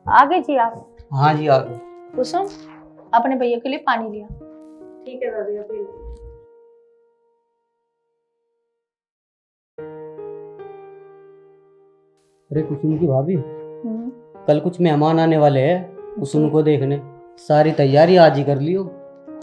आगे जी आप। हाँ जी आ गए। कुसुम, अपने भैया के लिए पानी लिया। ठीक है दादी अभी। अरे कुसुम की भाभी, हम्म, कल कुछ मेहमान आने वाले हैं कुसुम जी। को देखने। सारी तैयारी आज ही कर लियो।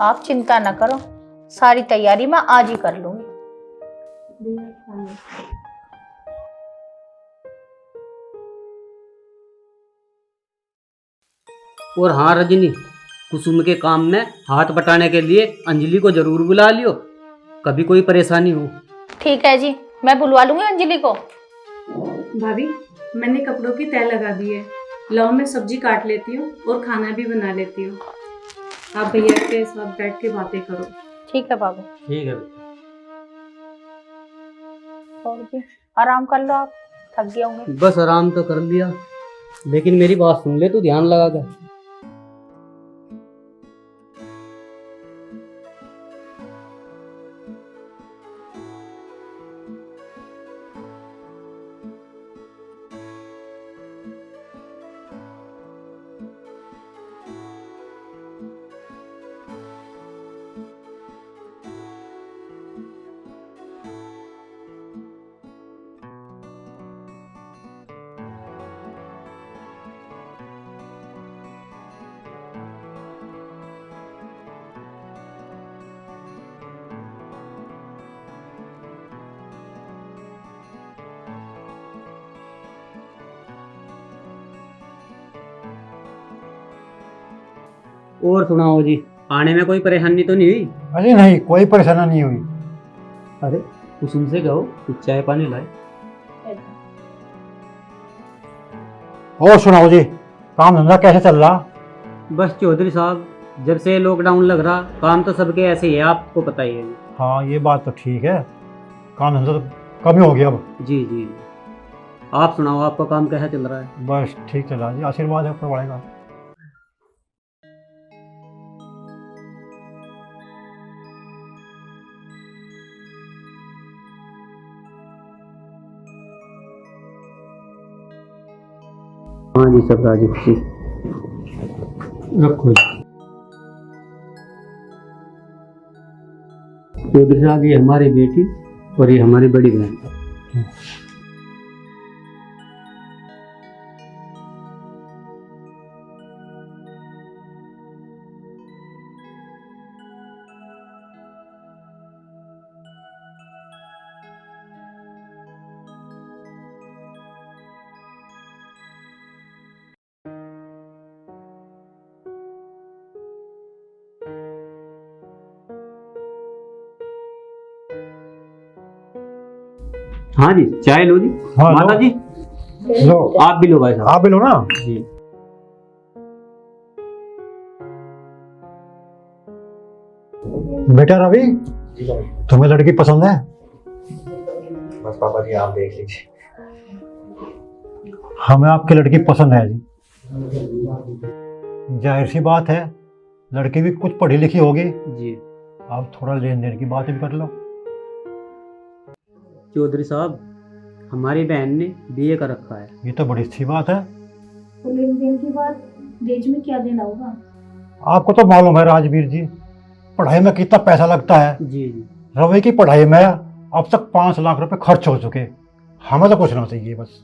आप चिंता ना करो, सारी तैयारी मैं आज ही कर लूंगी। और हाँ रजनी, कुसुम के काम में हाथ बटाने के लिए अंजलि को जरूर बुला लियो, कभी कोई परेशानी हो। ठीक है जी, मैं बुलवा लूंगी अंजलि को। भाभी, मैंने कपड़ों की तह लगा दी है। लाओ मैं सब्जी काट लेती हूँ और खाना भी बना लेती हूँ। आप भैया के साथ बैठ के बातें करो। ठीक है बाबू। ठीक है। और जी आराम कर लो, आप थक गए होंगे। बस आराम तो कर लिया, लेकिन मेरी बात सुन ले तू ध्यान लगा कर। और सुनाओ जी, आने में कोई परेशानी तो नहीं हुई? अरे नहीं, कोई परेशानी नहीं हुई। अरे कुसुम से कहो कुछ चाय पानी लाए। और सुनाओ जी, काम धंधा कैसे चल रहा? बस चौधरी साहब, जब से लॉकडाउन लग रहा काम तो सबके ऐसे ही है, आपको पता ही है। हाँ ये बात तो ठीक है, काम धंधा तो कम ही हो गया अब। जी जी। आप सुनाओ, आपका काम कैसा चल रहा है? बस ठीक चल रहा है जी, आशीर्वाद है ऊपर वाले का। हाँ जी, सब राजी खुशी। रखो। चौधरी साहब, ये हमारी बेटी और ये हमारी बड़ी बहन। हाँ जी, चाय लो जी। हाँ, लो। माता जी लो, आप भी लो भाई साहब। आप भी लो ना। जी। बेटा रवि, तुम्हें लड़की पसंद है? बस पापा जी आप देख लीजिए। हमें आपकी लड़की पसंद है जी। जाहिर सी बात है, लड़की भी कुछ पढ़ी लिखी होगी। जी आप थोड़ा लेन देन की बात भी कर लो। चौधरी साहब, हमारी बहन ने बीए कर रखा है। ये तो बड़ी अच्छी बात है। लेन देन की बात, दहेज में क्या देना होगा? आपको तो मालूम है राजवीर जी, पढ़ाई में कितना पैसा लगता है। जी जी। रवि की पढ़ाई में अब तक 5 लाख रुपए खर्च हो चुके। हमें तो पूछना चाहिए बस।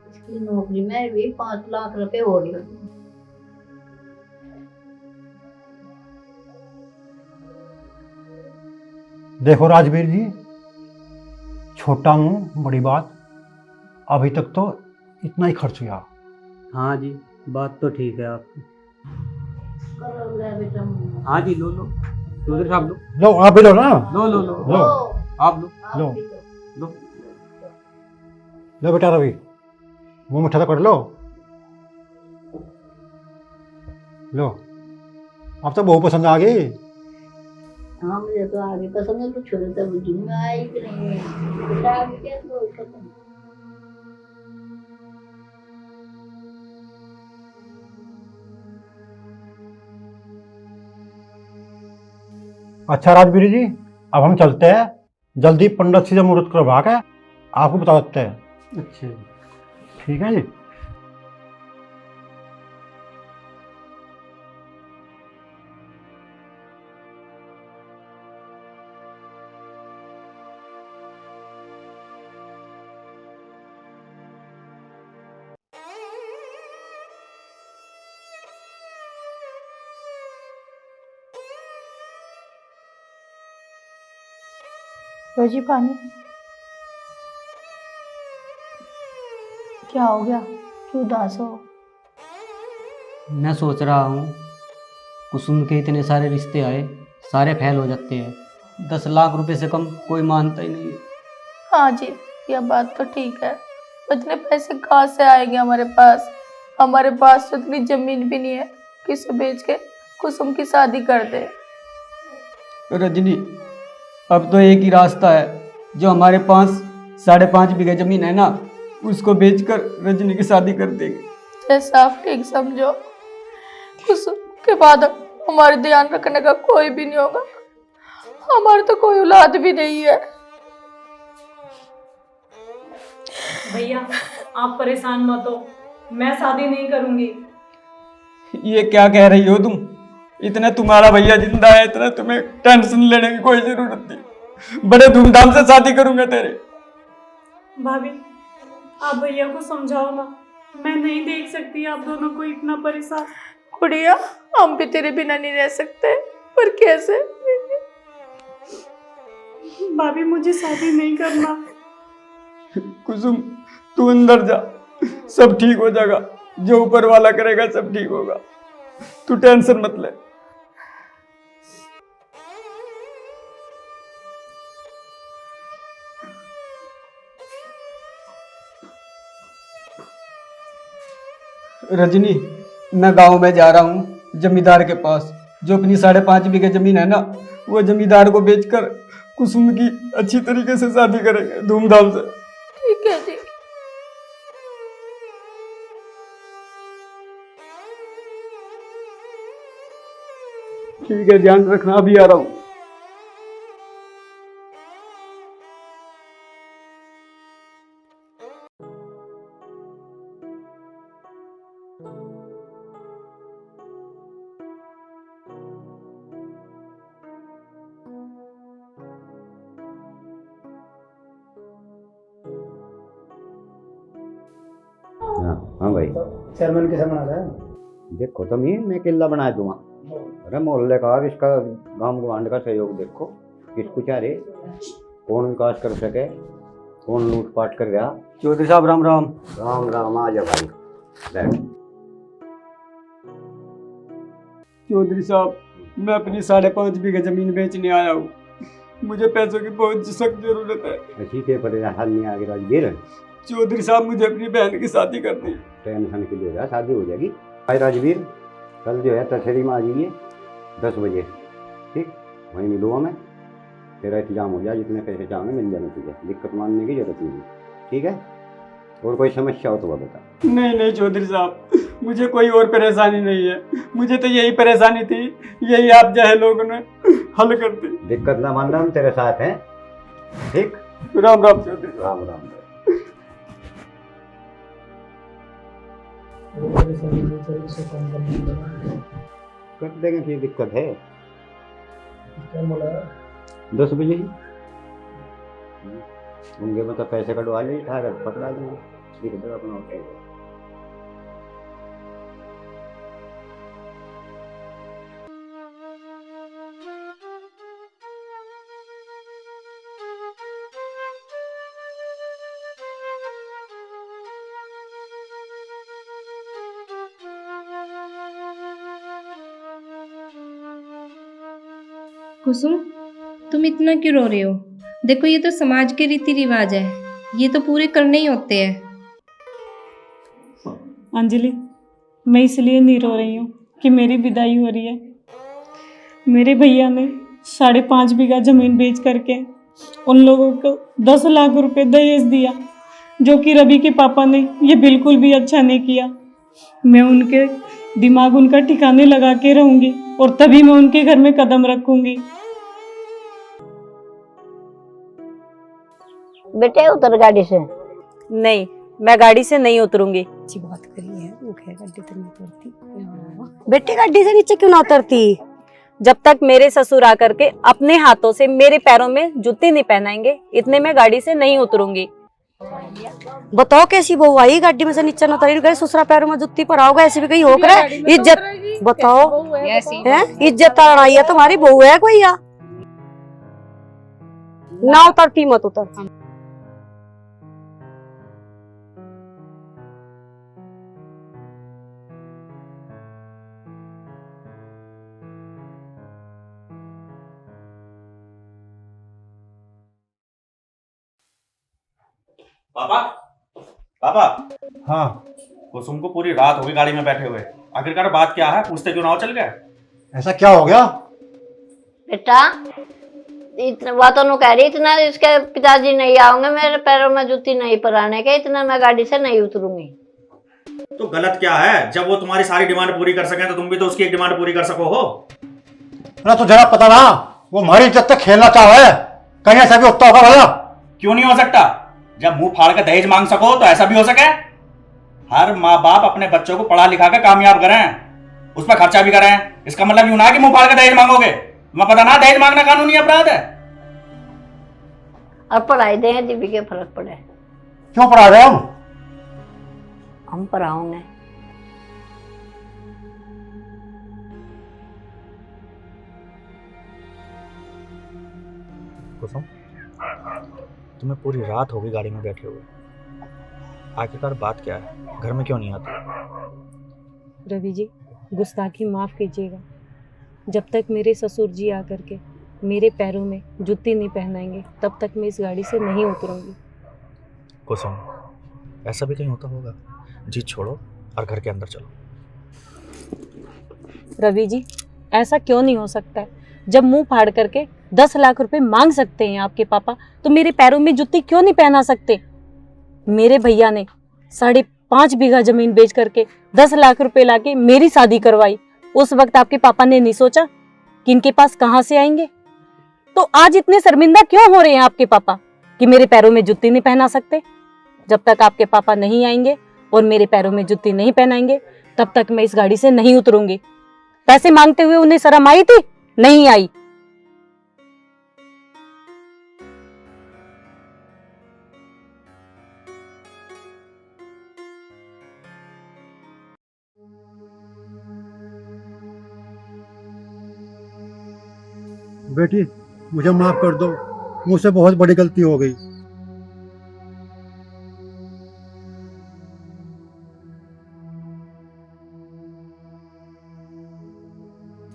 इसकी नौकरी में भी 5 लाख रुपए और लगे। देखो राजवीर जी, छोटा मुंह बड़ी बात, अभी तक तो इतना ही खर्च हुआ। हाँ जी, बात तो ठीक है आपकी। करो ले बेटा। हाँ जी, लो लो चौधरी साहब, लो लो आप भी लो ना। लो लो लो लो आप लो आप लो। भी लो। लो। लो बेटा रवि, मुंह मीठा तो कर लो। लो, अब तो बहुत पसंद आ गई। हाँ मुझे तो आगे पसंद है, तो छोटे तो बुद्धि में आई कि नहीं बेटा आगे क्या तो पसंद। अच्छा राजवीर जी, अब हम चलते हैं, जल्दी पंडित से मुहूर्त करवा के आपको बता देते हैं। अच्छा। ठीक है जी। लो जी पानी। क्या हो गया, क्यों उदास हो? मैं सोच रहा हूँ कुसुम के इतने सारे रिश्ते आए, सारे फेल हो जाते हैं। 10 लाख रुपए से कम कोई मानता ही नहीं है। हाँ जी, यह बात तो ठीक है। इतने पैसे कहाँ से आएंगे हमारे पास? हमारे पास तो इतनी जमीन भी नहीं है कि इसे बेच के कुसुम की शादी कर दे। रजनी, अब तो एक ही रास्ता है, जो हमारे पास 5.5 बीघे जमीन है ना, उसको बेचकर रजनी की शादी कर देंगे। जैसा आप ठीक समझो। कुसुम के बाद हमारे ध्यान रखने का कोई भी नहीं होगा। हमारे तो कोई औलाद भी नहीं है। भैया आप परेशान मत हो, मैं शादी नहीं करूंगी। ये क्या कह रही हो तुम? इतना तुम्हारा भैया जिंदा है, इतना तुम्हें टेंशन लेने की कोई जरूरत नहीं। बड़े धूमधाम से शादी करूंगा तेरे। भाभी आप भैया को समझाओ ना, मैं नहीं देख सकती आप दोनों को इतना परेशान। गुड़िया, हम भी तेरे बिना नहीं रह सकते, पर कैसे? भाभी मुझे शादी नहीं करना। कुसुम, तू अंदर जा, सब ठीक हो जाएगा। जो ऊपर वाला करेगा सब ठीक होगा, तू टेंशन मत ले। रजनी, मैं गांव में जा रहा हूँ जमींदार के पास। जो अपनी 5.5 बीघे जमीन है ना, वो जमींदार को बेचकर कुसुम की अच्छी तरीके से शादी करेंगे, धूमधाम से। ठीक है जी। ठीक है, ध्यान रखना, अभी आ रहा हूँ। हाँ भाई, चेयरमैन कैसे बना रहा है? देखो तुम ही, मैं किला बना दूंगा। अरे मोहल्ले का और इसका गांव गवांड का सहयोग देखो, किसको चाह रहे, कौन विकास कर सके, कौन लूटपाट कर रहा। चौधरी साहब राम राम। राम राम, आ जा भाई, बैठ। चौधरी साहब, मैं अपनी 5.5 बीघे जमीन बेचने आया हूँ। मुझे पैसों की बहुत सख्त जरूरत है। अच्छी के पर हाल नहीं आगे राजवीर। चौधरी साहब, मुझे अपनी बहन की शादी करनी है। टेंशन के लिए शादी हो जाएगी। भाई राजवीर, कल जो है तशरी में आ जाइए 10 बजे, ठीक? वहीं मिलूँगा मैं, तेरा इंतजाम हो जाए, जितने पैसे चाहोगे मिल जाने तुझे, दिक्कत मानने की जरूरत नहीं है, ठीक है? और कोई समस्या हो तो वह बता। नहीं नहीं चौधरी साहब, मुझे कोई और परेशानी नहीं है। मुझे तो यही परेशानी थी, यही आप जैसे लोगों ने हल कर दी। दिक्कत ना मानना, हम तेरे साथ हैं, ठीक? राम राम चौधरी साहब। राम राम। कर देंगे, कोई दिक्कत है? 10 बजे ही होंगे, मतलब पैसे कटवा ले, उठा कर पकड़ा देंगे, ठीक है अपना होटल। कुसुम, तुम इतना क्यों रो रहे हो? देखो, ये तो समाज के रीति रिवाज है, ये तो पूरे करने ही होते हैं। अंजलि, मैं इसलिए नहीं रो रही हूँ कि मेरी विदाई हो रही है। मेरे भैया ने 5.5 बीघा जमीन बेच करके उन लोगों को 10 लाख रुपए दहेज दिया, जो कि रवि के पापा ने ये बिल्कुल भी अच्छा नहीं किया। मैं उनके दिमाग उनका ठिकाने लगा के रहूंगी और तभी मैं उनके घर में कदम रखूंगी। बेटे उतर गाड़ी से। नहीं, मैं गाड़ी से नहीं उतरूंगी। अच्छी बात करी है, वो कहे गाड़ी तो नहीं उतरती। बेटे गाड़ी से नीचे क्यों ना उतरती? जब तक मेरे ससुर आकर के अपने हाथों से मेरे पैरों में जूते नहीं पहनाएंगे, इतने मैं गाड़ी से नहीं उतरूंगी। बताओ कैसी बहू आई, गाड़ी में से नीचे न उतरी गए, ससुरा पैरों में जुत्ती पर आओगे, ऐसे भी कहीं हो करे? इज्जत बताओ, है इज्जत आई है तुम्हारी, बहू है कोई या? ना उतरती मत उतर। पापा पापा, हाँ कुसुम को पूरी रात हो गई गाड़ी में बैठे हुए, आखिरकार बात क्या है? पूछते क्यों ना हो चल गए? ऐसा क्या हो गया? बेटा इतना बातों नु कह रही, इतना इसके पिताजी नहीं आओगे, मेरे पैरों में जूती नहीं पराने के, इतना मैं गाड़ी से नहीं उतरूंगी। तो गलत क्या है? जब वो तुम्हारी सारी डिमांड पूरी कर सके तो तुम भी तो उसकी एक डिमांड पूरी कर सको हो। ना तो जरा पता ना, वो हमारी इज्जत तक खेलना चाहे, कहीं ऐसा भी होता होगा भैया? क्यों नहीं हो सकता? जब मुंह फाड़ कर दहेज मांग सको तो ऐसा भी हो सके। हर माँ बाप अपने बच्चों को पढ़ा लिखा कर कामयाब करें, उस पर खर्चा भी करें। इसका मतलब यूं ना कि मुंह फाड़ कर दहेज मांगोगे। तुम्हें पता ना दहेज मांगना कानूनी अपराध है। और पढ़ाई देंगे जी भी क्या फर्क पड़े? क्यों पढ़ा रहे हम पढ़ाओगे। कुसुम, तुम्हें पूरी रात हो गई गाड़ी में बैठे हुए, आखिरकार बात क्या है? घर में क्यों नहीं आती? रवि जी, गुस्ताखी माफ़ कीजिएगा। जब तक मेरे ससुर जी आकर के मेरे पैरों में जूती नहीं पहनाएंगे तब तक मैं इस गाड़ी से नहीं उतरूंगी। कुसुम, ऐसा भी कहीं होता होगा? जीत छोड़ो और घर के अंदर चलो। रवि जी, ऐसा क्यों नहीं हो सकता है? जब मुंह फाड़ करके 10 लाख रुपए मांग सकते हैं आपके पापा, तो मेरे पैरों में जूती क्यों नहीं पहना सकते? मेरे भैया ने 5.5 बीघा जमीन बेच करके 10 लाख रुपए लाके मेरी शादी करवाई। उस वक्त आपके पापा ने नहीं सोचा कि इनके पास कहाँ से आएंगे? तो आज इतने शर्मिंदा क्यों हो रहे हैं आपके पापा कि मेरे पैरों में जूती नहीं पहना सकते? जब तक आपके पापा नहीं आएंगे और मेरे पैरों में जूती नहीं पहनाएंगे तब तक मैं इस गाड़ी से नहीं उतरूंगी। पैसे मांगते हुए उन्हें शर्म आई थी? नहीं आई। बेटी, मुझे माफ कर दो, मुझसे बहुत बड़ी गलती हो गई।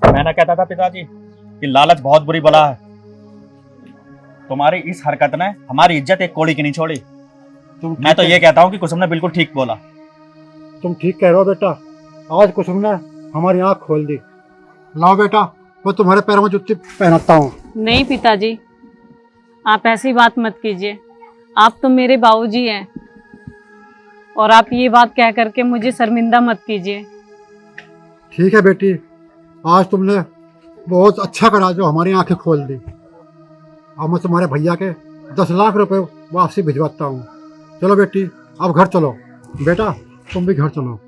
मैं ना कहता था पिताजी कि लालच बहुत बुरी बला है। तुम्हारी इस हरकत ने हमारी इज्जत एक कौड़ी की नहीं छोड़ी। मैं तो ये कहता हूँ कि कुसुम ने बिल्कुल ठीक बोला। तुम ठीक कह रहे हो बेटा, आज कुसुम ने हमारी आंख खोल दी। लाओ बेटा, मैं तुम्हारे पैरों में जूती पहनाता हूँ। नहीं पिताजी, आप ऐसी बात मत कीजिए। आप तो मेरे बाबूजी हैं और आप ये बात कह करके मुझे शर्मिंदा मत कीजिए। ठीक है बेटी, आज तुमने बहुत अच्छा करा जो हमारी आंखें खोल दी। अब मैं तुम्हारे भैया के 10 लाख रुपए वापसी भिजवाता हूँ। चलो बेटी, अब घर चलो। बेटा, तुम भी घर चलो।